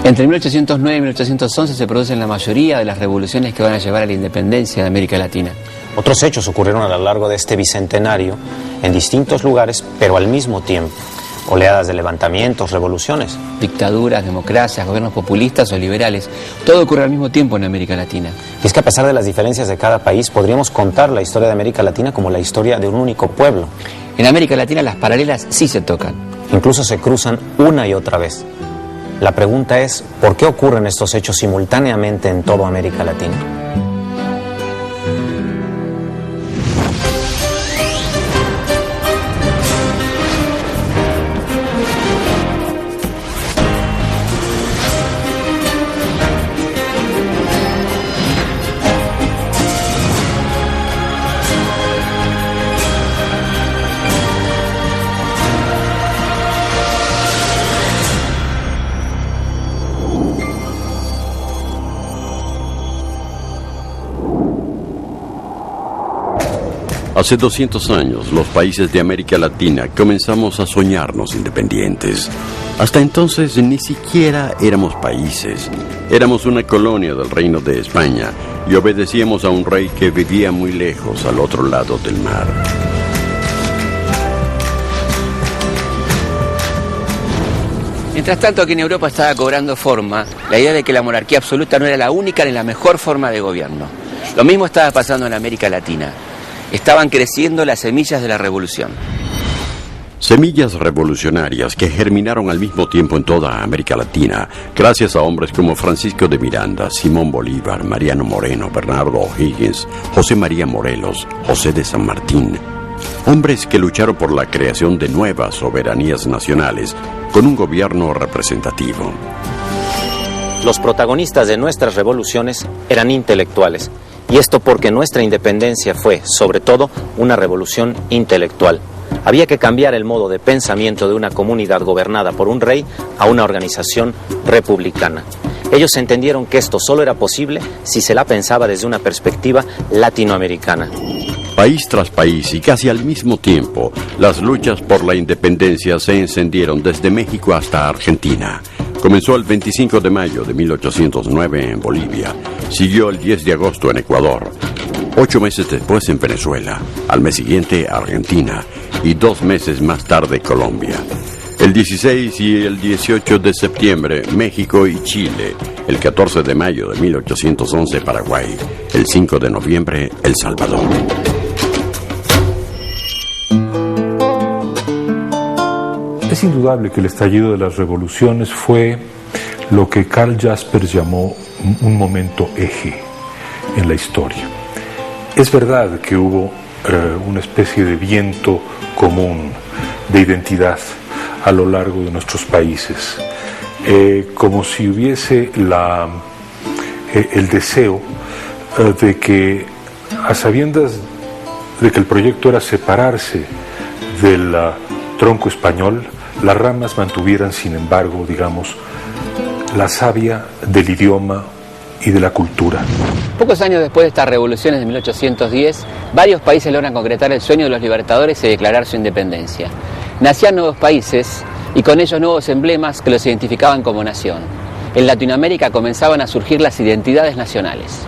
Entre 1809 y 1811 se producen la mayoría de las revoluciones que van a llevar a la independencia de América Latina. Otros hechos ocurrieron a lo largo de este bicentenario en distintos lugares, pero al mismo tiempo. Oleadas de levantamientos, revoluciones. Dictaduras, democracias, gobiernos populistas o liberales. Todo ocurre al mismo tiempo en América Latina. Y es que a pesar de las diferencias de cada país, podríamos contar la historia de América Latina como la historia de un único pueblo. En América Latina las paralelas sí se tocan. Incluso se cruzan una y otra vez. La pregunta es, ¿por qué ocurren estos hechos simultáneamente en toda América Latina? Hace 200 años, los países de América Latina comenzamos a soñarnos independientes. Hasta entonces ni siquiera éramos países. Éramos una colonia del Reino de España y obedecíamos a un rey que vivía muy lejos, al otro lado del mar. Mientras tanto, aquí en Europa estaba cobrando forma la idea de que la monarquía absoluta no era la única ni la mejor forma de gobierno. Lo mismo estaba pasando en América Latina. Estaban creciendo las semillas de la revolución. Semillas revolucionarias que germinaron al mismo tiempo en toda América Latina, gracias a hombres como Francisco de Miranda, Simón Bolívar, Mariano Moreno, Bernardo O'Higgins, José María Morelos, José de San Martín. Hombres que lucharon por la creación de nuevas soberanías nacionales con un gobierno representativo. Los protagonistas de nuestras revoluciones eran intelectuales. Y esto porque nuestra independencia fue, sobre todo, una revolución intelectual. Había que cambiar el modo de pensamiento de una comunidad gobernada por un rey a una organización republicana. Ellos entendieron que esto solo era posible si se la pensaba desde una perspectiva latinoamericana. País tras país y casi al mismo tiempo, las luchas por la independencia se encendieron desde México hasta Argentina. Comenzó el 25 de mayo de 1809 en Bolivia, siguió el 10 de agosto en Ecuador, 8 meses después en Venezuela, al mes siguiente Argentina y 2 meses más tarde Colombia. El 16 y el 18 de septiembre México y Chile, el 14 de mayo de 1811 Paraguay, el 5 de noviembre El Salvador. Es indudable que el estallido de las revoluciones fue lo que Karl Jaspers llamó un momento eje en la historia. Es verdad que hubo una especie de viento común de identidad a lo largo de nuestros países, como si hubiese el deseo de que, a sabiendas de que el proyecto era separarse del tronco español, las ramas mantuvieran, sin embargo, digamos, la savia del idioma y de la cultura. Pocos años después de estas revoluciones de 1810, varios países logran concretar el sueño de los libertadores y declarar su independencia. Nacían nuevos países y con ellos nuevos emblemas que los identificaban como nación. En Latinoamérica comenzaban a surgir las identidades nacionales.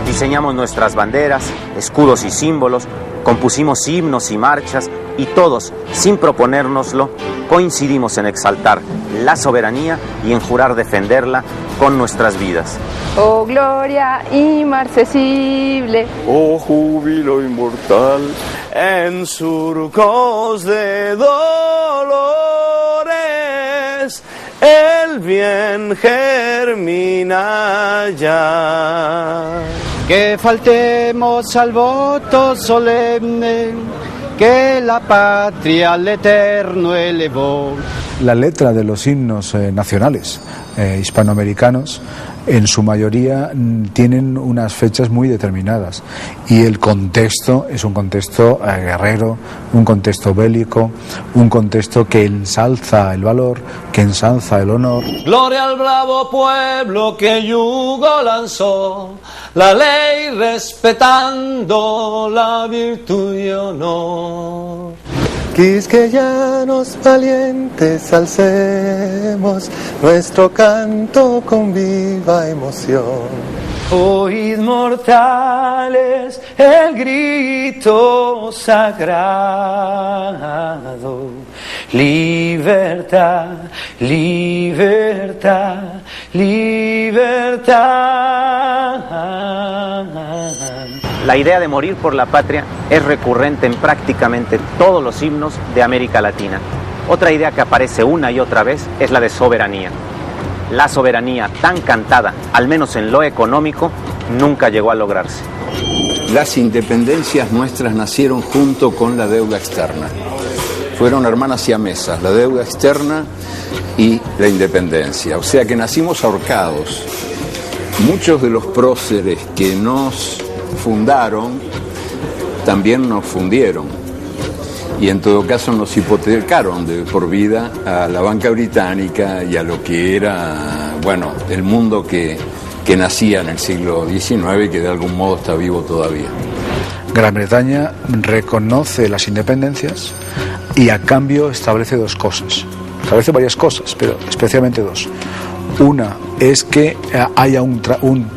Diseñamos nuestras banderas, escudos y símbolos, compusimos himnos y marchas y todos, sin proponérnoslo, coincidimos en exaltar la soberanía y en jurar defenderla con nuestras vidas. Oh gloria inmarcesible, oh júbilo inmortal, en surcos de dolores, el bien germina ya. Que faltemos al voto solemne que la patria al eterno elevó. La letra de los himnos nacionales hispanoamericanos en su mayoría tienen unas fechas muy determinadas y el contexto es un contexto guerrero, un contexto bélico, un contexto que ensalza el valor, que ensalza el honor. Gloria al bravo pueblo que yugo lanzó, la ley respetando la virtud y honor. Quisqueyanos valientes alcemos nuestro canto con viva emoción. Oíd mortales el grito sagrado, libertad, libertad, libertad. La idea de morir por la patria es recurrente en prácticamente todos los himnos de América Latina. Otra idea que aparece una y otra vez es la de soberanía. La soberanía tan cantada, al menos en lo económico, nunca llegó a lograrse. Las independencias nuestras nacieron junto con la deuda externa. Fueron hermanas siamesas, la deuda externa y la independencia. O sea que nacimos ahorcados. Muchos de los próceres que nos fundaron también nos fundieron y en todo caso nos hipotecaron de por vida a la banca británica y a lo que era, bueno, el mundo que nacía en el siglo XIX y que de algún modo está vivo todavía. Gran Bretaña reconoce las independencias y a cambio establece dos cosas. Establece varias cosas, pero especialmente dos. Una es que haya un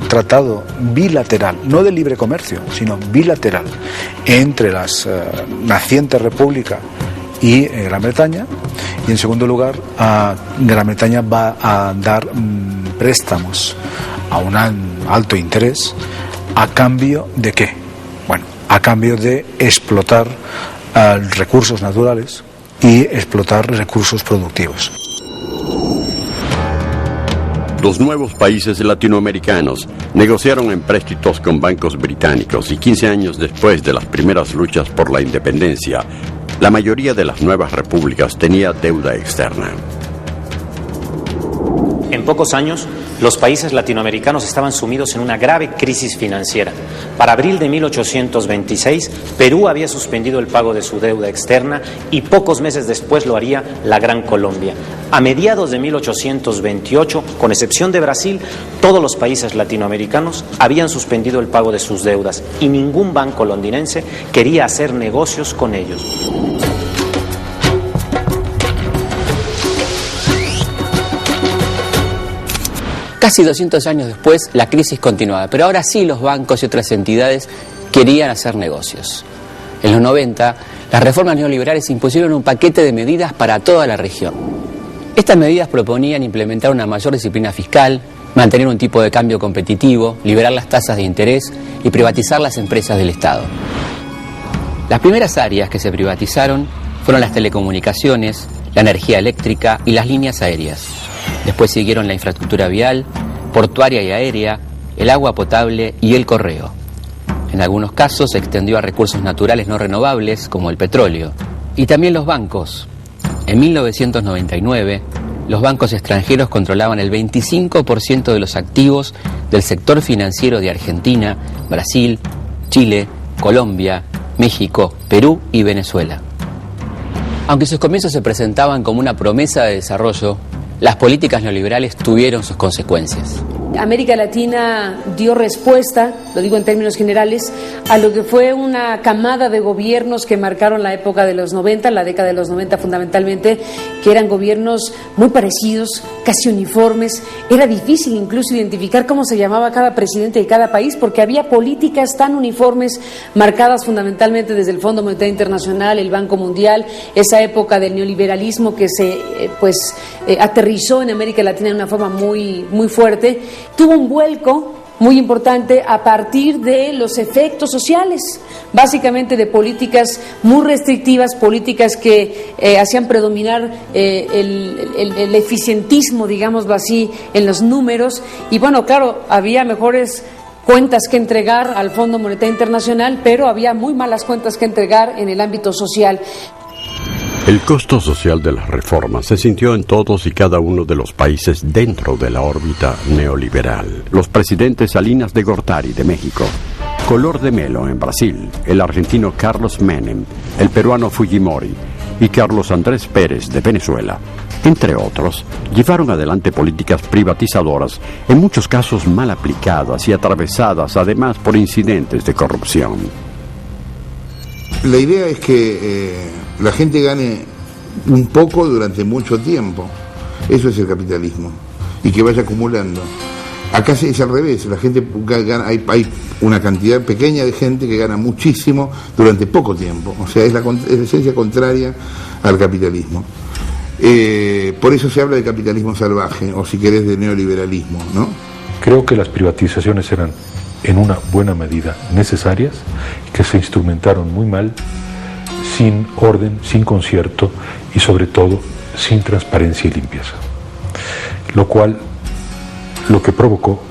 tratado bilateral, no de libre comercio, sino bilateral, entre las nacientes repúblicas y Gran Bretaña. Y en segundo lugar, Gran Bretaña va a dar préstamos a un alto interés. ¿A cambio de qué? Bueno, a cambio de explotar recursos naturales y explotar recursos productivos. Los nuevos países latinoamericanos negociaron empréstitos con bancos británicos y 15 años después de las primeras luchas por la independencia, la mayoría de las nuevas repúblicas tenía deuda externa. En pocos años, los países latinoamericanos estaban sumidos en una grave crisis financiera. Para abril de 1826, Perú había suspendido el pago de su deuda externa y pocos meses después lo haría la Gran Colombia. A mediados de 1828, con excepción de Brasil, todos los países latinoamericanos habían suspendido el pago de sus deudas y ningún banco londinense quería hacer negocios con ellos. Casi 200 años después, la crisis continuaba, pero ahora sí los bancos y otras entidades querían hacer negocios. En los 90, las reformas neoliberales impusieron un paquete de medidas para toda la región. Estas medidas proponían implementar una mayor disciplina fiscal, mantener un tipo de cambio competitivo, liberar las tasas de interés y privatizar las empresas del Estado. Las primeras áreas que se privatizaron fueron las telecomunicaciones, la energía eléctrica y las líneas aéreas. Después siguieron la infraestructura vial, portuaria y aérea, el agua potable y el correo. En algunos casos se extendió a recursos naturales no renovables, como el petróleo. Y también los bancos. En 1999, los bancos extranjeros controlaban el 25% de los activos del sector financiero de Argentina, Brasil, Chile, Colombia, México, Perú y Venezuela. Aunque sus comienzos se presentaban como una promesa de desarrollo, las políticas neoliberales tuvieron sus consecuencias. América Latina dio respuesta, lo digo en términos generales, a lo que fue una camada de gobiernos que marcaron la época de los 90, la década de los 90 fundamentalmente, que eran gobiernos muy parecidos, casi uniformes. Era difícil incluso identificar cómo se llamaba cada presidente de cada país, porque había políticas tan uniformes, marcadas fundamentalmente desde el Fondo Monetario Internacional, el Banco Mundial, esa época del neoliberalismo que se aterrizó en América Latina de una forma muy fuerte. Tuvo un vuelco muy importante a partir de los efectos sociales, básicamente de políticas muy restrictivas, políticas que hacían predominar el eficientismo, digámoslo así, en los números. Y bueno, claro, había mejores cuentas que entregar al Fondo Monetario Internacional, pero había muy malas cuentas que entregar en el ámbito social. El costo social de las reformas se sintió en todos y cada uno de los países dentro de la órbita neoliberal. Los presidentes Salinas de Gortari de México, Collor de Mello en Brasil, el argentino Carlos Menem, el peruano Fujimori y Carlos Andrés Pérez de Venezuela, entre otros, llevaron adelante políticas privatizadoras, en muchos casos mal aplicadas y atravesadas además por incidentes de corrupción. La idea es que la gente gane un poco durante mucho tiempo. Eso es el capitalismo. Y que vaya acumulando. Acá es al revés. La gente gana, hay una cantidad pequeña de gente que gana muchísimo durante poco tiempo. O sea, es la esencia contraria al capitalismo. Por eso se habla de capitalismo salvaje, o si querés de neoliberalismo, ¿no? Creo que las privatizaciones eran en una buena medida necesarias, que se instrumentaron muy mal, sin orden, sin concierto y sobre todo sin transparencia y limpieza. Lo que provocó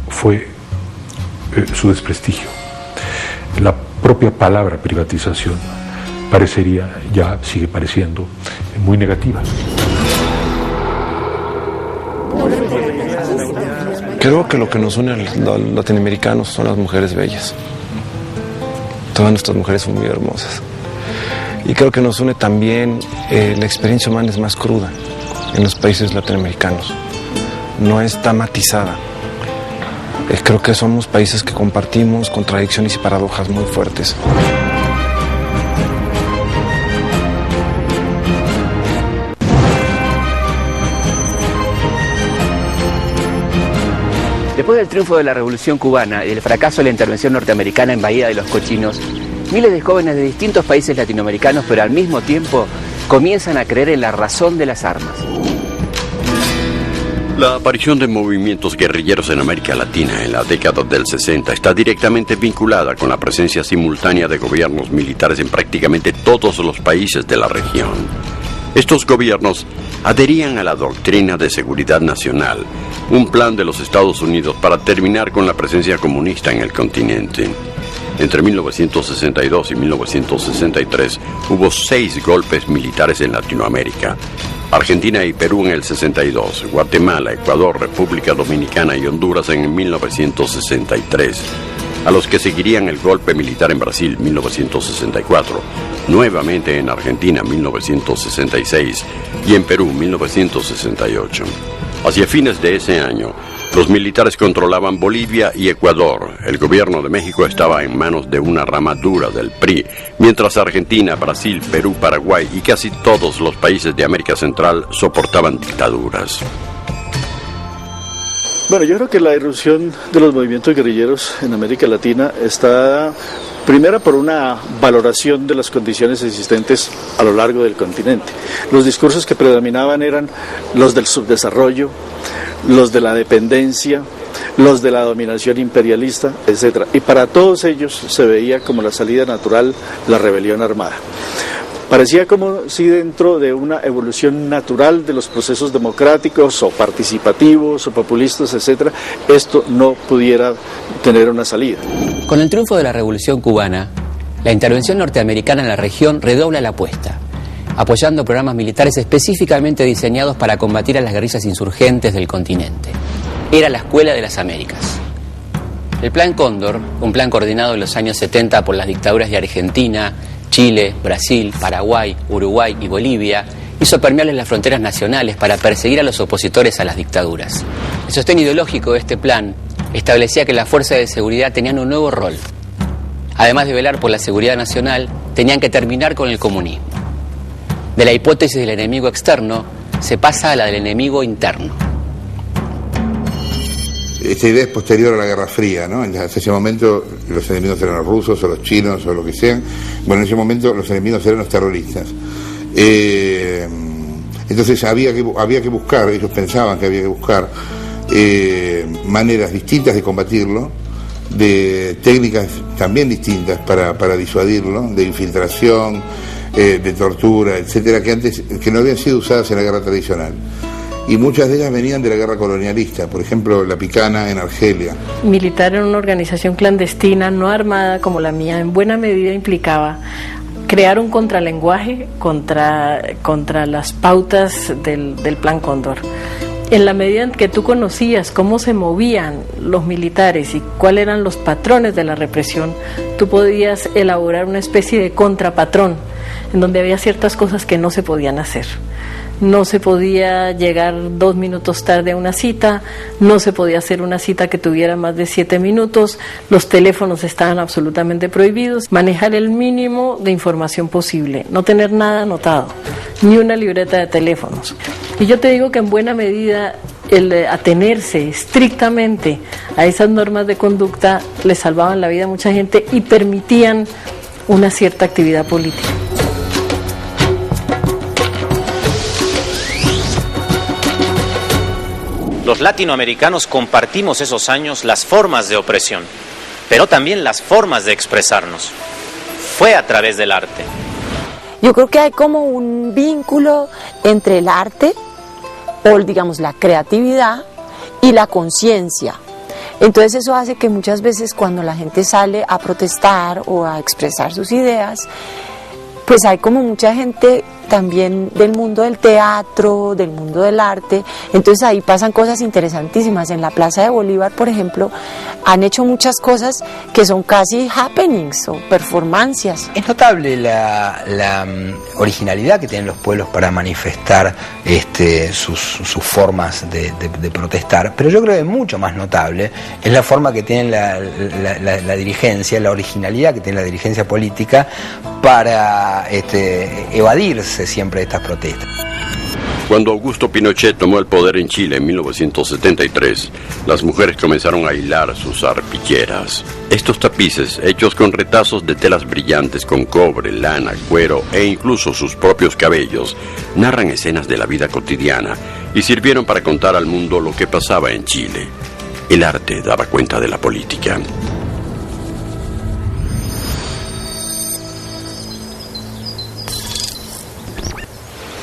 fue su desprestigio. La propia palabra privatización sigue pareciendo muy negativa. Creo que lo que nos une a los latinoamericanos son las mujeres bellas. Todas nuestras mujeres son muy hermosas. Y creo que nos une también la experiencia humana es más cruda en los países latinoamericanos. No está matizada. Creo que somos países que compartimos contradicciones y paradojas muy fuertes. Después del triunfo de la Revolución Cubana y el fracaso de la intervención norteamericana en Bahía de los Cochinos, miles de jóvenes de distintos países latinoamericanos, pero al mismo tiempo, comienzan a creer en la razón de las armas. La aparición de movimientos guerrilleros en América Latina en la década del 60 está directamente vinculada con la presencia simultánea de gobiernos militares en prácticamente todos los países de la región. Estos gobiernos adherían a la doctrina de seguridad nacional, un plan de los Estados Unidos para terminar con la presencia comunista en el continente. Entre 1962 y 1963 hubo 6 golpes militares en Latinoamérica. Argentina y Perú en el 62, Guatemala, Ecuador, República Dominicana y Honduras en 1963, a los que seguirían el golpe militar en Brasil 1964, nuevamente en Argentina 1966 y en Perú 1968. Hacia fines de ese año, los militares controlaban Bolivia y Ecuador. El gobierno de México estaba en manos de una rama dura del PRI, mientras Argentina, Brasil, Perú, Paraguay y casi todos los países de América Central soportaban dictaduras. Bueno, yo creo que la irrupción de los movimientos guerrilleros en América Latina está primero por una valoración de las condiciones existentes a lo largo del continente. Los discursos que predominaban eran los del subdesarrollo, los de la dependencia, los de la dominación imperialista, etc. Y para todos ellos se veía como la salida natural la rebelión armada. Parecía como si dentro de una evolución natural de los procesos democráticos o participativos o populistas, etc., esto no pudiera tener una salida. Con el triunfo de la Revolución Cubana, la intervención norteamericana en la región redobla la apuesta, apoyando programas militares específicamente diseñados para combatir a las guerrillas insurgentes del continente. Era la Escuela de las Américas. El Plan Cóndor, un plan coordinado en los años 70 por las dictaduras de Argentina, Chile, Brasil, Paraguay, Uruguay y Bolivia, hizo permeables las fronteras nacionales para perseguir a los opositores a las dictaduras. El sostén ideológico de este plan establecía que las fuerzas de seguridad tenían un nuevo rol. Además de velar por la seguridad nacional, tenían que terminar con el comunismo. De la hipótesis del enemigo externo se pasa a la del enemigo interno. Esta idea es posterior a la Guerra Fría, ¿no? Hasta ese momento los enemigos eran los rusos o los chinos o lo que sean. Bueno, en ese momento los enemigos eran los terroristas. Entonces había que buscar, ellos pensaban que había que buscar maneras distintas de combatirlo, de técnicas también distintas para disuadirlo, de infiltración, de tortura, etcétera, que no habían sido usadas en la guerra tradicional. Y muchas de ellas venían de la guerra colonialista, por ejemplo, la Picana en Argelia. Militar en una organización clandestina, no armada como la mía, en buena medida implicaba crear un contralenguaje contra las pautas del Plan Cóndor. En la medida en que tú conocías cómo se movían los militares y cuáles eran los patrones de la represión, tú podías elaborar una especie de contrapatrón, en donde había ciertas cosas que no se podían hacer. No se podía llegar 2 minutos tarde a una cita, no se podía hacer una cita que tuviera más de 7 minutos, los teléfonos estaban absolutamente prohibidos, manejar el mínimo de información posible, no tener nada anotado, ni una libreta de teléfonos. Y yo te digo que en buena medida el atenerse estrictamente a esas normas de conducta le salvaban la vida a mucha gente y permitían una cierta actividad política. Los latinoamericanos compartimos esos años las formas de opresión, pero también las formas de expresarnos. Fue a través del arte. Yo creo que hay como un vínculo entre el arte, o digamos la creatividad, y la conciencia. Entonces eso hace que muchas veces cuando la gente sale a protestar o a expresar sus ideas, pues hay como mucha gente también del mundo del teatro, del mundo del arte, entonces ahí pasan cosas interesantísimas. En la Plaza de Bolívar, por ejemplo, han hecho muchas cosas que son casi happenings o performancias. Es notable la originalidad que tienen los pueblos para manifestar sus formas de protestar, pero yo creo que mucho más notable es la forma que tiene la dirigencia, la originalidad que tiene la dirigencia política para evadirse siempre de estas protestas. Cuando Augusto Pinochet tomó el poder en Chile en 1973, las mujeres comenzaron a hilar sus arpilleras. Estos tapices, hechos con retazos de telas brillantes con cobre, lana, cuero e incluso sus propios cabellos, narran escenas de la vida cotidiana y sirvieron para contar al mundo lo que pasaba en Chile. El arte daba cuenta de la política.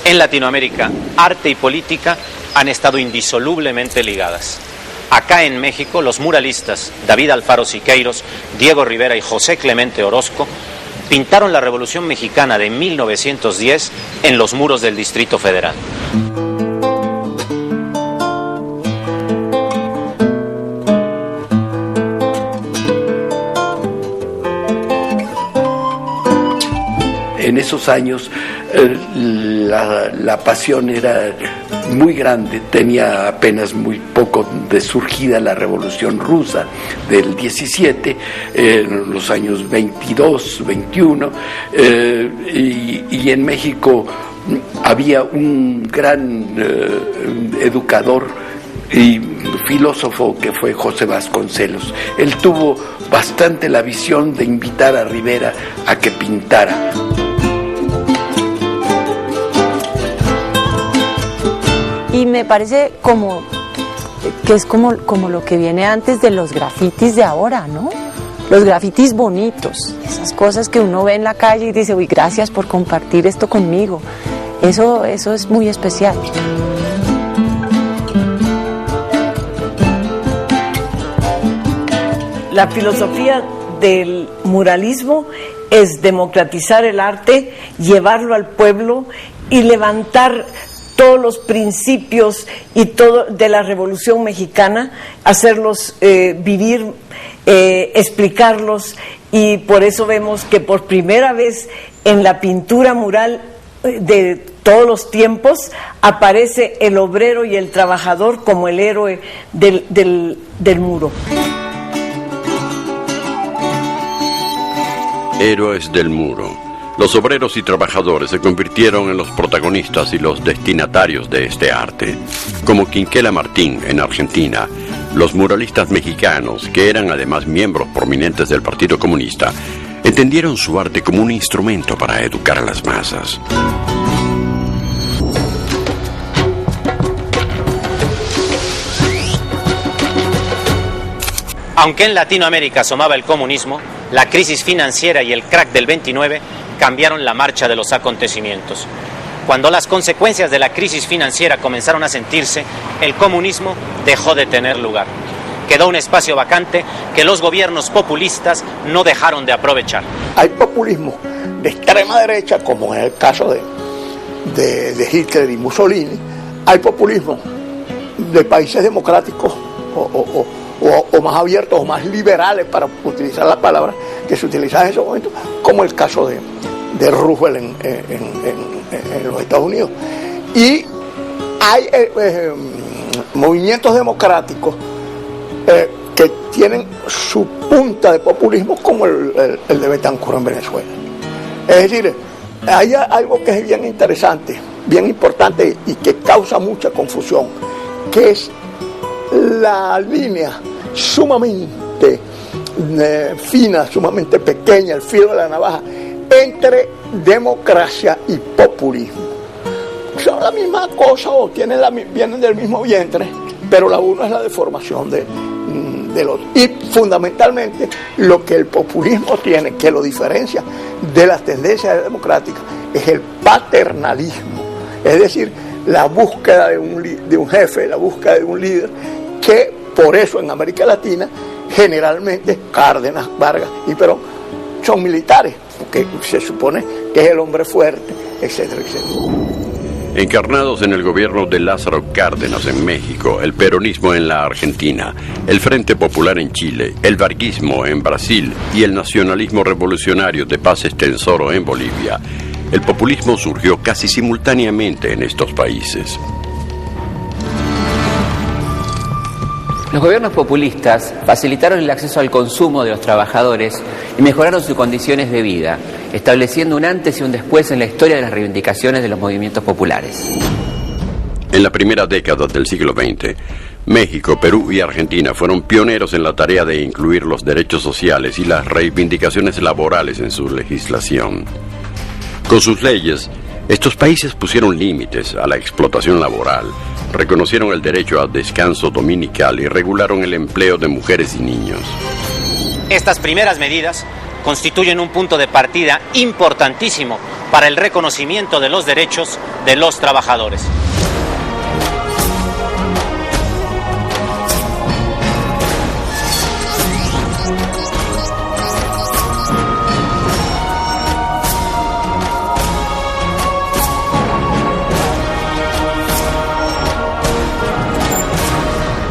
En Latinoamérica, arte y política han estado indisolublemente ligadas. Acá en México, los muralistas David Alfaro Siqueiros, Diego Rivera y José Clemente Orozco pintaron la Revolución Mexicana de 1910 en los muros del Distrito Federal. En esos años la pasión era muy grande, tenía apenas muy poco de surgida la Revolución Rusa del 17, en los años 22, 21, y en México había un gran educador y filósofo que fue José Vasconcelos. Él tuvo bastante la visión de invitar a Rivera a que pintara. Y me parece que es como lo que viene antes de los grafitis de ahora, ¿no? Los grafitis bonitos, esas cosas que uno ve en la calle y dice, uy, gracias por compartir esto conmigo. Eso es muy especial. La filosofía del muralismo es democratizar el arte, llevarlo al pueblo y levantar todos los principios y todo de la Revolución Mexicana, hacerlos vivir, explicarlos, y por eso vemos que por primera vez en la pintura mural de todos los tiempos aparece el obrero y el trabajador como el héroe del muro. Héroes del muro. Los obreros y trabajadores se convirtieron en los protagonistas y los destinatarios de este arte. Como Quinquela Martín en Argentina, los muralistas mexicanos, que eran además miembros prominentes del Partido Comunista, entendieron su arte como un instrumento para educar a las masas. Aunque en Latinoamérica asomaba el comunismo, la crisis financiera y el crack del 29 cambiaron la marcha de los acontecimientos. Cuando las consecuencias de la crisis financiera comenzaron a sentirse, el comunismo dejó de tener lugar. Quedó un espacio vacante que los gobiernos populistas no dejaron de aprovechar. Hay populismo de extrema derecha, como es el caso de Hitler y Mussolini, hay populismo de países democráticos o más abiertos o más liberales, para utilizar la palabra que se utilizaba en ese momento, como el caso de Roosevelt en los Estados Unidos. Y hay movimientos democráticos que tienen su punta de populismo, como el de Betancourt en Venezuela. Es decir, hay algo que es bien interesante, bien importante y que causa mucha confusión, que es la línea sumamente fina, sumamente pequeña, el filo de la navaja, entre democracia y populismo. Son la misma cosa o vienen del mismo vientre, pero la una es la deformación del otro. Y fundamentalmente lo que el populismo tiene, que lo diferencia de las tendencias democráticas, es el paternalismo, es decir, la búsqueda de un jefe, la búsqueda de un líder, que por eso en América Latina generalmente Cárdenas, Vargas y Perón son militares, porque se supone que es el hombre fuerte, etcétera, etcétera. Encarnados en el gobierno de Lázaro Cárdenas en México, el peronismo en la Argentina, el Frente Popular en Chile, el varguismo en Brasil y el nacionalismo revolucionario de Paz Estenssoro en Bolivia, el populismo surgió casi simultáneamente en estos países. Los gobiernos populistas facilitaron el acceso al consumo de los trabajadores y mejoraron sus condiciones de vida, estableciendo un antes y un después en la historia de las reivindicaciones de los movimientos populares. En la primera década del siglo XX, México, Perú y Argentina fueron pioneros en la tarea de incluir los derechos sociales y las reivindicaciones laborales en su legislación. Con sus leyes, estos países pusieron límites a la explotación laboral, reconocieron el derecho al descanso dominical y regularon el empleo de mujeres y niños. Estas primeras medidas constituyen un punto de partida importantísimo para el reconocimiento de los derechos de los trabajadores.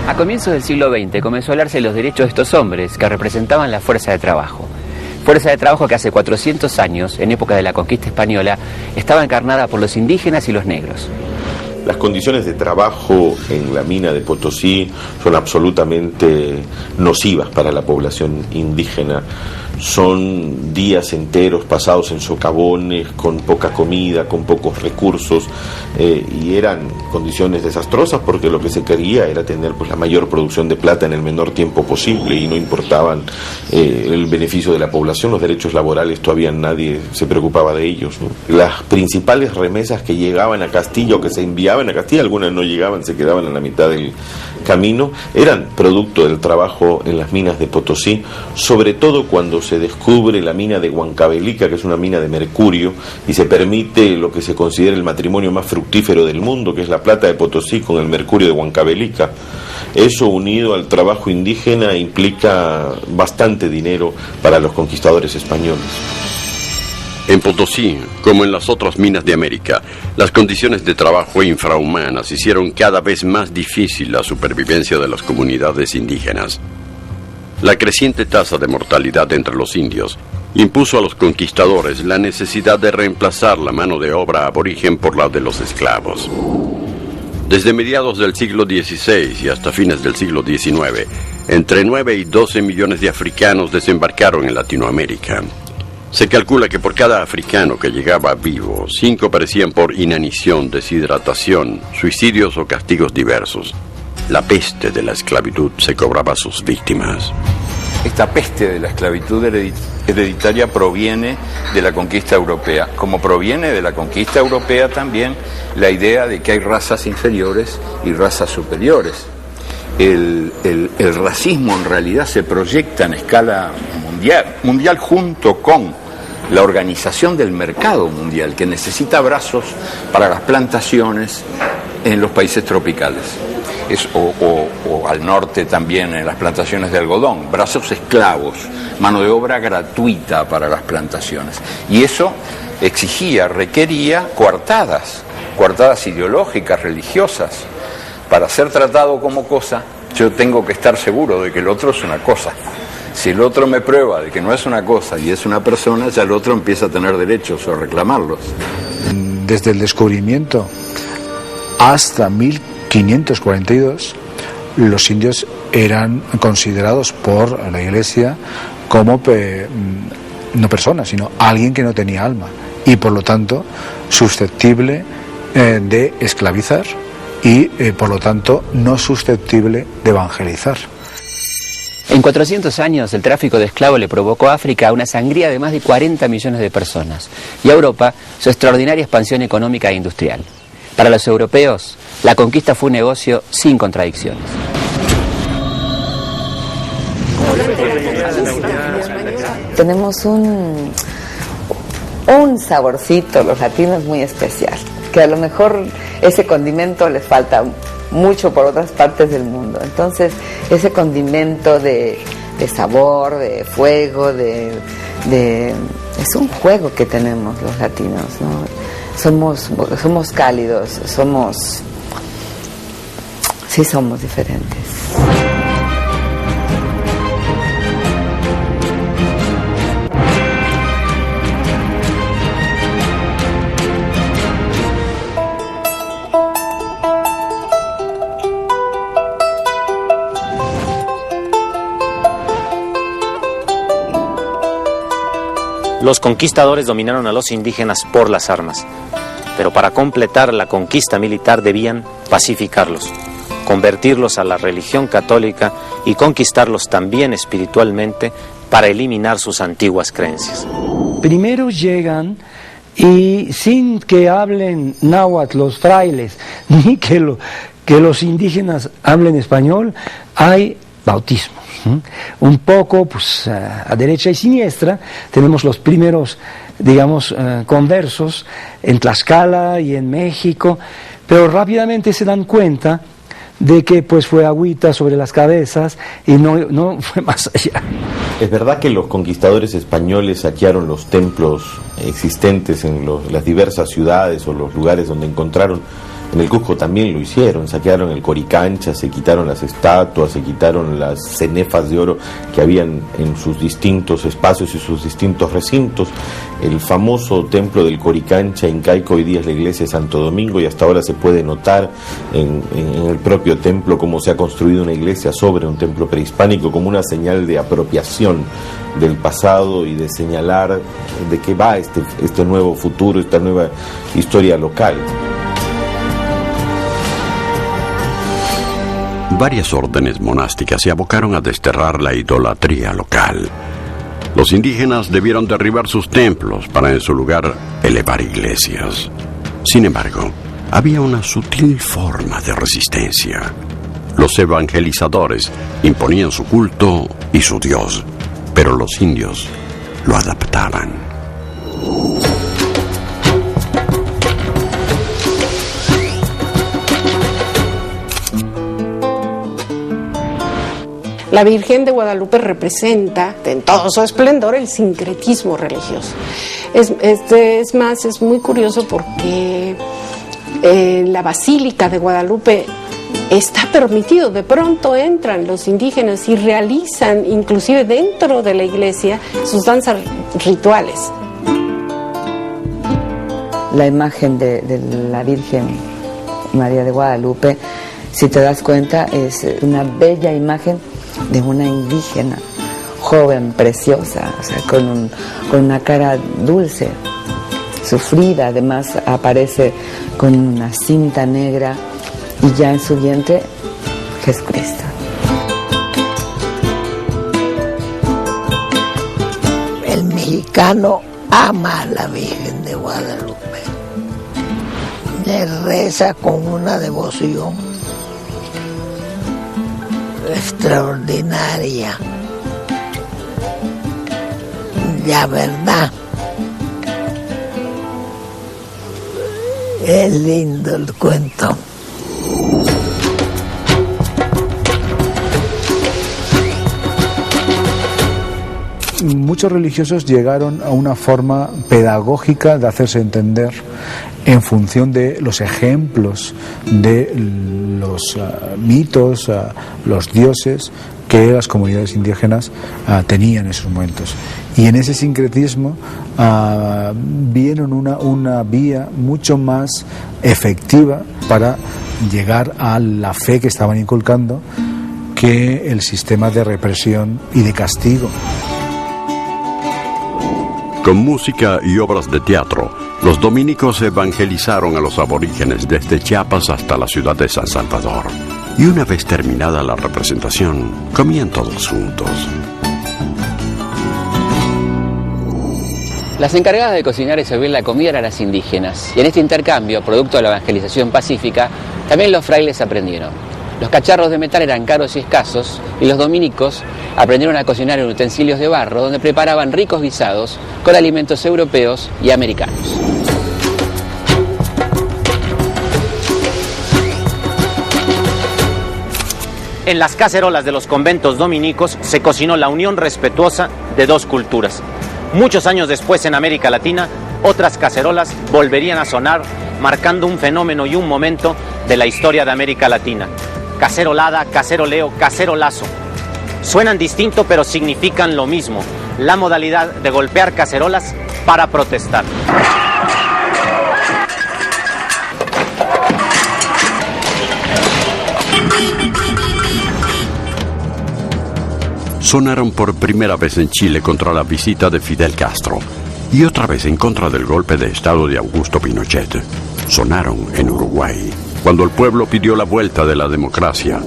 A comienzos del siglo XX comenzó a hablarse de los derechos de estos hombres que representaban la fuerza de trabajo. Fuerza de trabajo que hace 400 años, en época de la conquista española, estaba encarnada por los indígenas y los negros. Las condiciones de trabajo en la mina de Potosí son absolutamente nocivas para la población indígena. Son días enteros pasados en socavones, con poca comida, con pocos recursos, y eran condiciones desastrosas porque lo que se quería era tener la mayor producción de plata en el menor tiempo posible y no importaban el beneficio de la población, los derechos laborales todavía nadie se preocupaba de ellos, ¿no? Las principales remesas que llegaban a Castilla o que se enviaban a Castilla, algunas no llegaban, se quedaban en la mitad del camino, eran producto del trabajo en las minas de Potosí, sobre todo cuando se descubre la mina de Huancavelica, que es una mina de mercurio, y se permite lo que se considera el matrimonio más fructífero del mundo, que es la plata de Potosí con el mercurio de Huancavelica. Eso, unido al trabajo indígena, implica bastante dinero para los conquistadores españoles. En Potosí, como en las otras minas de América, las condiciones de trabajo infrahumanas hicieron cada vez más difícil la supervivencia de las comunidades indígenas. La creciente tasa de mortalidad entre los indios impuso a los conquistadores la necesidad de reemplazar la mano de obra aborigen por la de los esclavos. Desde mediados del siglo XVI y hasta fines del siglo XIX, entre 9 y 12 millones de africanos desembarcaron en Latinoamérica. Se calcula que por cada africano que llegaba vivo, 5 perecían por inanición, deshidratación, suicidios o castigos diversos. La peste de la esclavitud se cobraba a sus víctimas. Esta peste de la esclavitud hereditaria proviene de la conquista europea, como proviene de la conquista europea también la idea de que hay razas inferiores y razas superiores. El racismo en realidad se proyecta en escala mundial junto con la organización del mercado mundial, que necesita brazos para las plantaciones en los países tropicales. o al norte también en las plantaciones de algodón, brazos esclavos, mano de obra gratuita para las plantaciones. Y eso requería coartadas ideológicas, religiosas. Para ser tratado como cosa, yo tengo que estar seguro de que el otro es una cosa. Si el otro me prueba de que no es una cosa y es una persona, ya el otro empieza a tener derechos o a reclamarlos. Desde el descubrimiento hasta 1542, los indios eran considerados por la Iglesia como no personas, sino alguien que no tenía alma y por lo tanto susceptible de esclavizar y por lo tanto no susceptible de evangelizar. En 400 años el tráfico de esclavos le provocó a África una sangría de más de 40 millones de personas y a Europa su extraordinaria expansión económica e industrial. Para los europeos, la conquista fue un negocio sin contradicciones. Tenemos un saborcito, los latinos, muy especial, que a lo mejor ese condimento les falta mucho por otras partes del mundo. Entonces, ese condimento de sabor, de fuego, es un juego que tenemos los latinos, ¿no? Somos cálidos, somos diferentes. Los conquistadores dominaron a los indígenas por las armas, pero para completar la conquista militar debían pacificarlos, convertirlos a la religión católica y conquistarlos también espiritualmente para eliminar sus antiguas creencias. Primero llegan y sin que hablen náhuatl los frailes, ni que los indígenas hablen español, hay bautismo. Un poco pues a derecha y siniestra tenemos los primeros, digamos, conversos en Tlaxcala y en México, pero rápidamente se dan cuenta de que pues fue agüita sobre las cabezas y no fue más allá. Es verdad que los conquistadores españoles saquearon los templos existentes en las diversas ciudades o los lugares donde encontraron. En el Cusco también lo hicieron, saquearon el Coricancha, se quitaron las estatuas, se quitaron las cenefas de oro que habían en sus distintos espacios y sus distintos recintos. El famoso templo del Coricancha incaico hoy día es la iglesia de Santo Domingo y hasta ahora se puede notar en el propio templo cómo se ha construido una iglesia sobre un templo prehispánico como una señal de apropiación del pasado y de señalar de qué va este nuevo futuro, esta nueva historia local. Varias órdenes monásticas se abocaron a desterrar la idolatría local. Los indígenas debieron derribar sus templos para en su lugar elevar iglesias. Sin embargo, había una sutil forma de resistencia. Los evangelizadores imponían su culto y su Dios, pero los indios lo adaptaban. La Virgen de Guadalupe representa en todo su esplendor el sincretismo religioso. Es más, es muy curioso porque la Basílica de Guadalupe está permitido. De pronto entran los indígenas y realizan, inclusive dentro de la iglesia, sus danzas rituales. La imagen de la Virgen María de Guadalupe, si te das cuenta, es una bella imagen de una indígena, joven, preciosa, o sea, con una cara dulce, sufrida. Además aparece con una cinta negra y ya en su vientre Jesucristo. El mexicano ama a la Virgen de Guadalupe, le reza con una devoción extraordinaria. La verdad, es lindo el cuento. muchos religiosos llegaron a una forma pedagógica de hacerse entender en función de los ejemplos de los mitos, los dioses que las comunidades indígenas tenían en esos momentos. Y en ese sincretismo vieron una vía mucho más efectiva para llegar a la fe que estaban inculcando que el sistema de represión y de castigo. Con música y obras de teatro, los dominicos evangelizaron a los aborígenes desde Chiapas hasta la ciudad de San Salvador. Y una vez terminada la representación, comían todos juntos. Las encargadas de cocinar y servir la comida eran las indígenas. Y en este intercambio, producto de la evangelización pacífica, también los frailes aprendieron. Los cacharros de metal eran caros y escasos, y los dominicos aprendieron a cocinar en utensilios de barro, donde preparaban ricos guisados con alimentos europeos y americanos. En las cacerolas de los conventos dominicos se cocinó la unión respetuosa de dos culturas. Muchos años después, en América Latina, otras cacerolas volverían a sonar, marcando un fenómeno y un momento de la historia de América Latina. Cacerolada, caceroleo, cacerolazo. Suenan distinto, pero significan lo mismo: la modalidad de golpear cacerolas para protestar. Sonaron por primera vez en Chile contra la visita de Fidel Castro y otra vez en contra del golpe de Estado de Augusto Pinochet. Sonaron en Uruguay cuando el pueblo pidió la vuelta de la democracia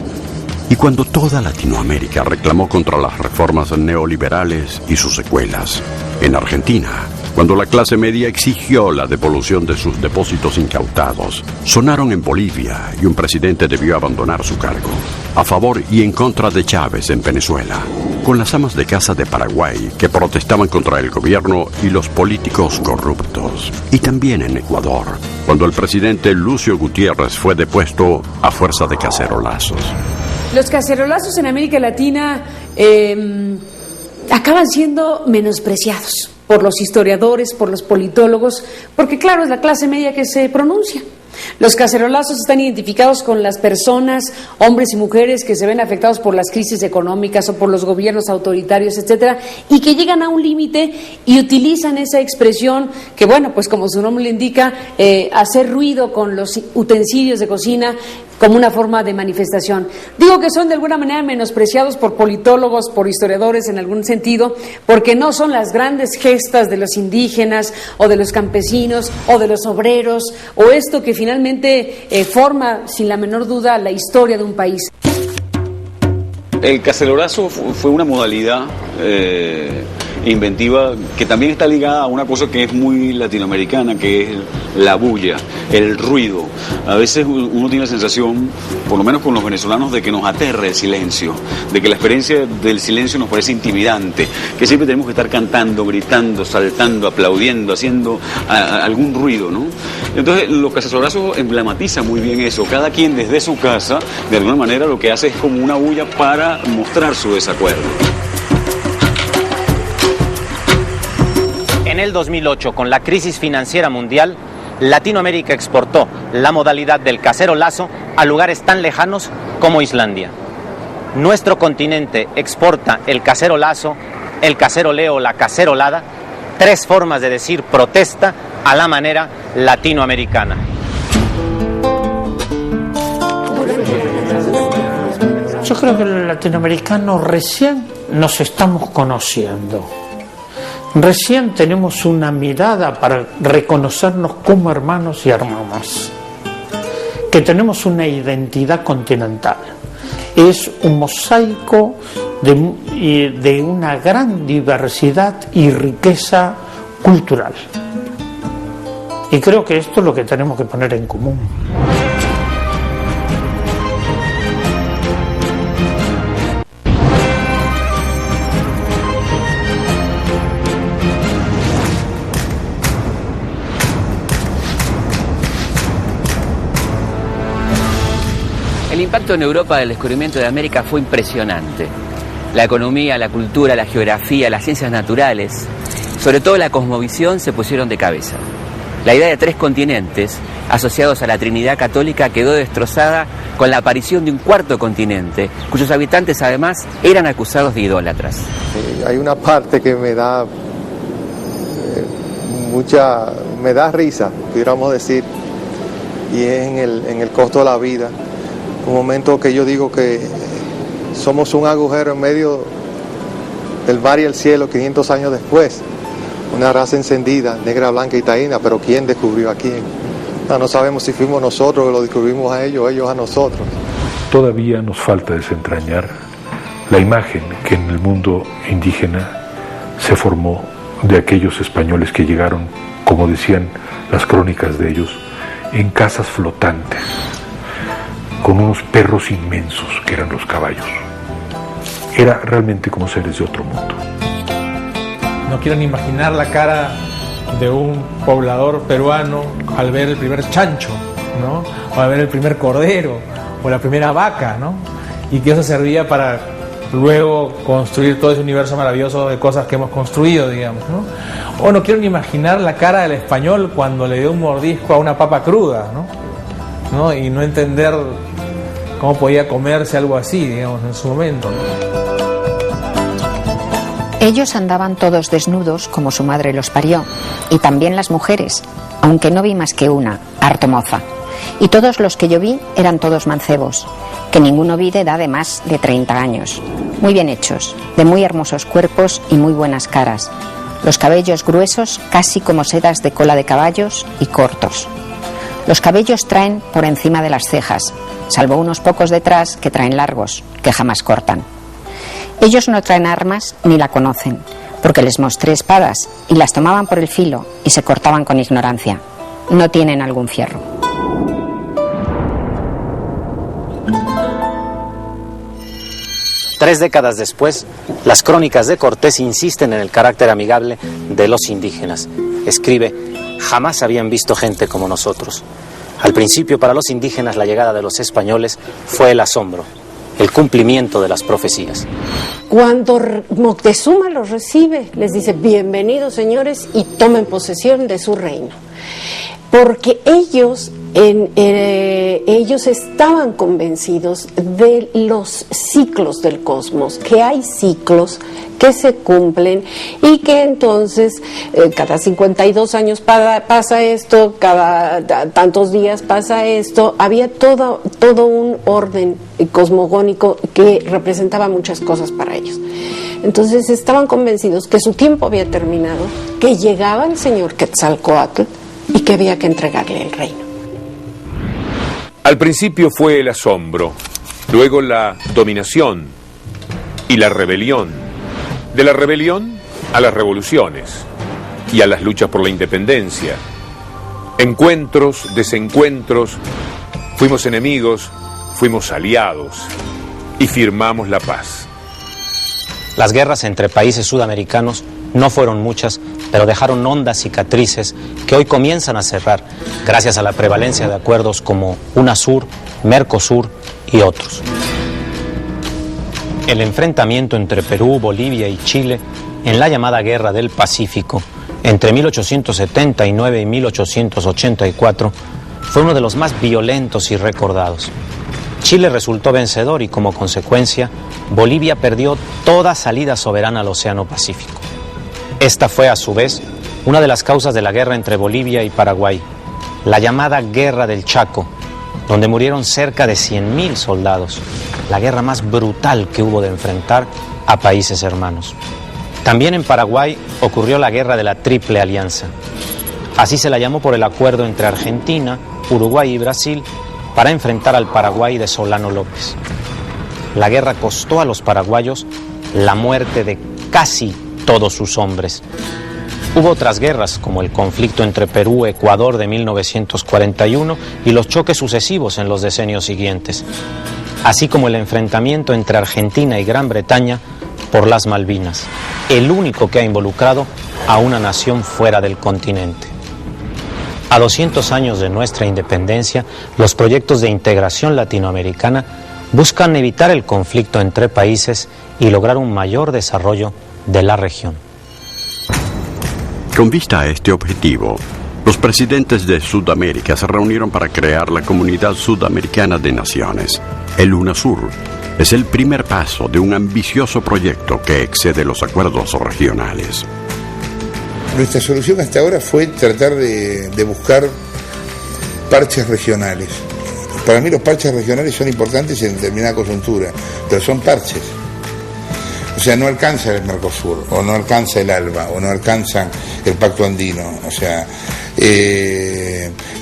y cuando toda Latinoamérica reclamó contra las reformas neoliberales y sus secuelas. En Argentina, cuando la clase media exigió la devolución de sus depósitos incautados. Sonaron en Bolivia y un presidente debió abandonar su cargo. A favor y en contra de Chávez en Venezuela. Con las amas de casa de Paraguay que protestaban contra el gobierno y los políticos corruptos. Y también en Ecuador, cuando el presidente Lucio Gutiérrez fue depuesto a fuerza de cacerolazos. Los cacerolazos en América Latina acaban siendo menospreciados por los historiadores, por los politólogos, porque claro, es la clase media que se pronuncia. Los cacerolazos están identificados con las personas, hombres y mujeres que se ven afectados por las crisis económicas o por los gobiernos autoritarios, etcétera, y que llegan a un límite y utilizan esa expresión que, bueno, pues como su nombre le indica, hacer ruido con los utensilios de cocina como una forma de manifestación. Digo que son de alguna manera menospreciados por politólogos, por historiadores en algún sentido, porque no son las grandes gestas de los indígenas o de los campesinos o de los obreros o esto que finalmente forma sin la menor duda la historia de un país. El cacerolazo fue una modalidad inventiva que también está ligada a una cosa que es muy latinoamericana, que es la bulla, el ruido. A veces uno tiene la sensación, por lo menos con los venezolanos, de que nos aterra el silencio, de que la experiencia del silencio nos parece intimidante, que siempre tenemos que estar cantando, gritando, saltando, aplaudiendo, haciendo algún ruido, ¿no? Entonces los cacerolazos emblematizan muy bien eso. Cada quien desde su casa, de alguna manera, lo que hace es como una bulla para mostrar su desacuerdo. En el 2008, con la crisis financiera mundial, Latinoamérica exportó la modalidad del cacerolazo a lugares tan lejanos como Islandia. Nuestro continente exporta el cacerolazo, el caceroleo, la cacerolada, tres formas de decir protesta a la manera latinoamericana. Yo creo que los latinoamericanos recién nos estamos conociendo. Recién tenemos una mirada para reconocernos como hermanos y hermanas, que tenemos una identidad continental. Es un mosaico de una gran diversidad y riqueza cultural. Y creo que esto es lo que tenemos que poner en común. El impacto en Europa del descubrimiento de América fue impresionante. la economía, la cultura, la geografía, las ciencias naturales, sobre todo la cosmovisión, se pusieron de cabeza. La idea de 3 continentes, asociados a la Trinidad Católica, quedó destrozada con la aparición de un 4º continente, cuyos habitantes además eran acusados de idólatras. Hay una parte que me da me da risa, pudiéramos decir, y es en el costo de la vida. Un momento que yo digo que somos un agujero en medio del mar y el cielo 500 años después. Una raza encendida, negra, blanca y taína, pero ¿quién descubrió a quién? No sabemos si fuimos nosotros que lo descubrimos a ellos, ellos a nosotros. Todavía nos falta desentrañar la imagen que en el mundo indígena se formó de aquellos españoles que llegaron, como decían las crónicas de ellos, en casas flotantes, con unos perros inmensos que eran los caballos. Era realmente como seres de otro mundo. No quiero ni imaginar la cara de un poblador peruano al ver el primer chancho, ¿no? O al ver el primer cordero, o la primera vaca, ¿no? Y que eso servía para luego construir todo ese universo maravilloso de cosas que hemos construido, digamos, ¿no? O no quiero ni imaginar la cara del español cuando le dio un mordisco a una papa cruda, ¿no? Y no entender cómo podía comerse algo así, digamos, en su momento, ¿no? Ellos andaban todos desnudos como su madre los parió, y también las mujeres, aunque no vi más que una, harto moza. Y todos los que yo vi eran todos mancebos, que ninguno vi de edad de más de 30 años. Muy bien hechos, de muy hermosos cuerpos y muy buenas caras. Los cabellos gruesos, casi como sedas de cola de caballos, y cortos. Los cabellos traen por encima de las cejas, salvo unos pocos detrás que traen largos, que jamás cortan. Ellos no traen armas ni la conocen, porque les mostré espadas y las tomaban por el filo y se cortaban con ignorancia. No tienen algún fierro. Tres décadas después, las crónicas de Cortés insisten en el carácter amigable de los indígenas. Escribe: jamás habían visto gente como nosotros. Al principio, para los indígenas, la llegada de los españoles fue el asombro, el cumplimiento de las profecías. Cuando Moctezuma los recibe, les dice: bienvenidos, señores, y tomen posesión de su reino. Porque ellos estaban convencidos de los ciclos del cosmos, que hay ciclos que se cumplen y que entonces cada 52 años pasa esto, cada tantos días pasa esto. Había todo un orden cosmogónico que representaba muchas cosas para ellos. Entonces estaban convencidos que su tiempo había terminado, que llegaba el señor Quetzalcóatl y que había que entregarle el reino. Al principio fue el asombro, luego la dominación y la rebelión. De la rebelión a las revoluciones y a las luchas por la independencia. Encuentros, desencuentros, fuimos enemigos, fuimos aliados y firmamos la paz. Las guerras entre países sudamericanos no fueron muchas, pero dejaron hondas cicatrices que hoy comienzan a cerrar gracias a la prevalencia de acuerdos como UNASUR, Mercosur y otros. El enfrentamiento entre Perú, Bolivia y Chile en la llamada Guerra del Pacífico entre 1879 y 1884 fue uno de los más violentos y recordados. Chile resultó vencedor y, como consecuencia, Bolivia perdió toda salida soberana al Océano Pacífico. Esta fue, a su vez, una de las causas de la guerra entre Bolivia y Paraguay, la llamada Guerra del Chaco, donde murieron cerca de 100.000 soldados, la guerra más brutal que hubo de enfrentar a países hermanos. También en Paraguay ocurrió la Guerra de la Triple Alianza. Así se la llamó por el acuerdo entre Argentina, Uruguay y Brasil para enfrentar al Paraguay de Solano López. La guerra costó a los paraguayos la muerte de casi todos sus hombres. Hubo otras guerras, como el conflicto entre Perú y Ecuador de 1941 y los choques sucesivos en los decenios siguientes, así como el enfrentamiento entre Argentina y Gran Bretaña por las Malvinas, el único que ha involucrado a una nación fuera del continente. A 200 años de nuestra independencia, los proyectos de integración latinoamericana buscan evitar el conflicto entre países y lograr un mayor desarrollo de la región. Con vista a este objetivo, los presidentes de Sudamérica se reunieron para crear la Comunidad Sudamericana de Naciones. El UNASUR es el primer paso de un ambicioso proyecto que excede los acuerdos regionales. Nuestra solución hasta ahora fue tratar de buscar parches regionales. Para mí los parches regionales son importantes en determinada coyuntura, pero son parches. O sea, no alcanza el Mercosur, o no alcanza el ALBA, o no alcanza el Pacto Andino. O sea,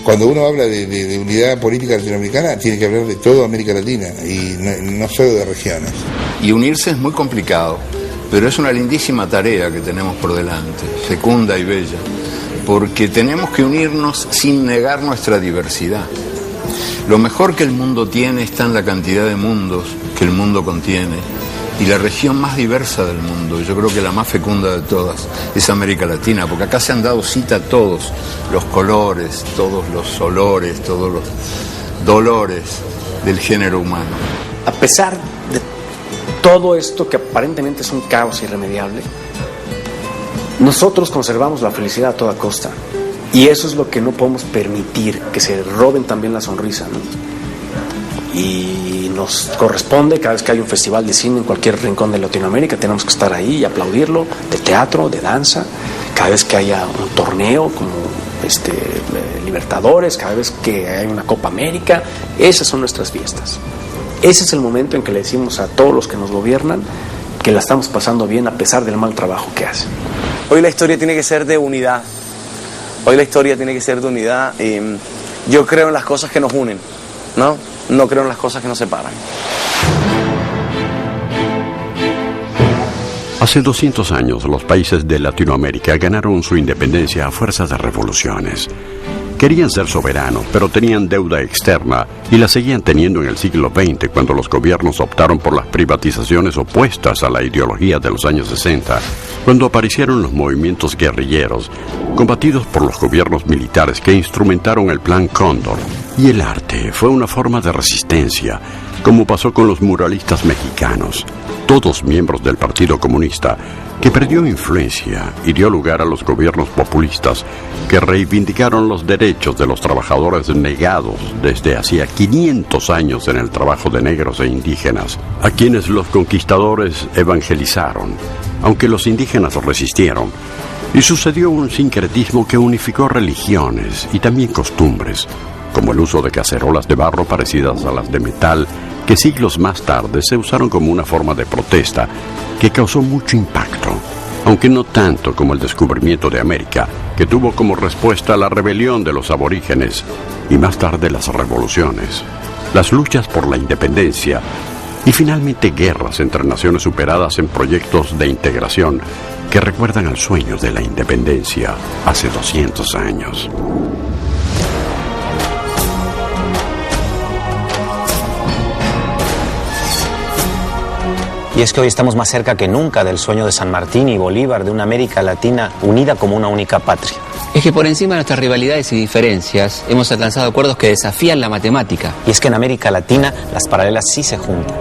cuando uno habla de unidad política latinoamericana, tiene que hablar de toda América Latina, y no solo de regiones. Y unirse es muy complicado, pero es una lindísima tarea que tenemos por delante, fecunda y bella, porque tenemos que unirnos sin negar nuestra diversidad. Lo mejor que el mundo tiene está en la cantidad de mundos que el mundo contiene, y la región más diversa del mundo, yo creo que la más fecunda de todas, es América Latina, porque acá se han dado cita todos los colores, todos los olores, todos los dolores del género humano. A pesar de todo esto que aparentemente es un caos irremediable, nosotros conservamos la felicidad a toda costa, y eso es lo que no podemos permitir, que se roben también la sonrisa, ¿no? Y nos corresponde, cada vez que hay un festival de cine en cualquier rincón de Latinoamérica, tenemos que estar ahí y aplaudirlo, de teatro, de danza, cada vez que haya un torneo como Libertadores, cada vez que hay una Copa América, esas son nuestras fiestas. Ese es el momento en que le decimos a todos los que nos gobiernan que la estamos pasando bien a pesar del mal trabajo que hacen. Hoy la historia tiene que ser de unidad. Hoy la historia tiene que ser de unidad. Yo creo en las cosas que nos unen, ¿no? No creo en las cosas que nos separan. Hace 200 años los países de Latinoamérica ganaron su independencia a fuerza de revoluciones. Querían ser soberanos, pero tenían deuda externa y la seguían teniendo en el siglo XX cuando los gobiernos optaron por las privatizaciones opuestas a la ideología de los años 60, cuando aparecieron los movimientos guerrilleros, combatidos por los gobiernos militares que instrumentaron el Plan Cóndor. Y el arte fue una forma de resistencia, como pasó con los muralistas mexicanos, todos miembros del Partido Comunista, que perdió influencia y dio lugar a los gobiernos populistas que reivindicaron los derechos de los trabajadores negados desde hacía 500 años en el trabajo de negros e indígenas, a quienes los conquistadores evangelizaron, aunque los indígenas resistieron. Y sucedió un sincretismo que unificó religiones y también costumbres, como el uso de cacerolas de barro parecidas a las de metal, que siglos más tarde se usaron como una forma de protesta que causó mucho impacto, aunque no tanto como el descubrimiento de América, que tuvo como respuesta la rebelión de los aborígenes y más tarde las revoluciones, las luchas por la independencia y finalmente guerras entre naciones superadas en proyectos de integración que recuerdan al sueño de la independencia hace 200 años. Y es que hoy estamos más cerca que nunca del sueño de San Martín y Bolívar de una América Latina unida como una única patria. Es que por encima de nuestras rivalidades y diferencias hemos alcanzado acuerdos que desafían la matemática. Y es que en América Latina las paralelas sí se juntan.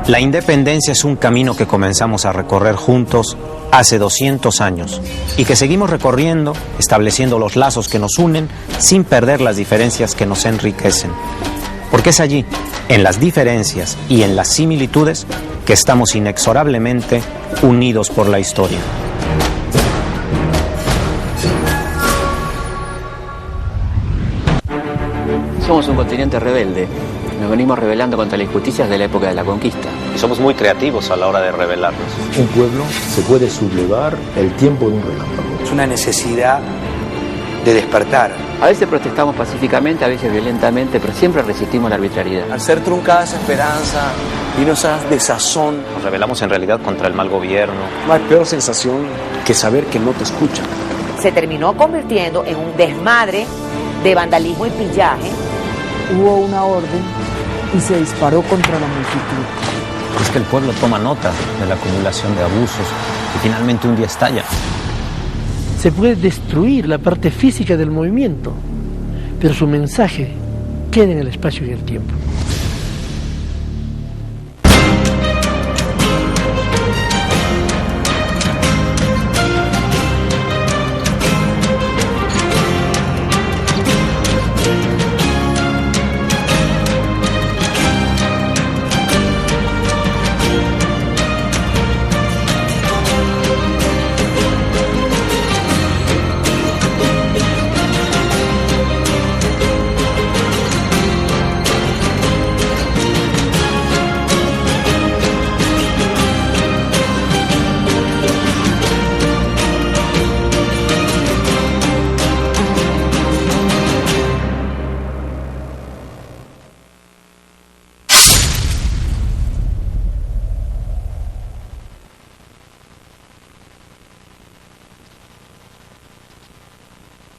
La independencia es un camino que comenzamos a recorrer juntos hace 200 años y que seguimos recorriendo, estableciendo los lazos que nos unen sin perder las diferencias que nos enriquecen. Porque es allí, en las diferencias y en las similitudes, que estamos inexorablemente unidos por la historia. Somos un continente rebelde. Nos venimos rebelando contra las injusticias de la época de la conquista. Y somos muy creativos a la hora de rebelarnos. Un pueblo se puede sublevar el tiempo de un relámpago. Es una necesidad de despertar. A veces protestamos pacíficamente, a veces violentamente, pero siempre resistimos la arbitrariedad. Al ser truncada esa esperanza y esa desazón, nos rebelamos en realidad contra el mal gobierno. No hay peor sensación que saber que no te escuchan. Se terminó convirtiendo en un desmadre de vandalismo y pillaje. Hubo una orden y se disparó contra la multitud. Es que el pueblo toma nota de la acumulación de abusos y finalmente un día estalla. Se puede destruir la parte física del movimiento, pero su mensaje queda en el espacio y el tiempo.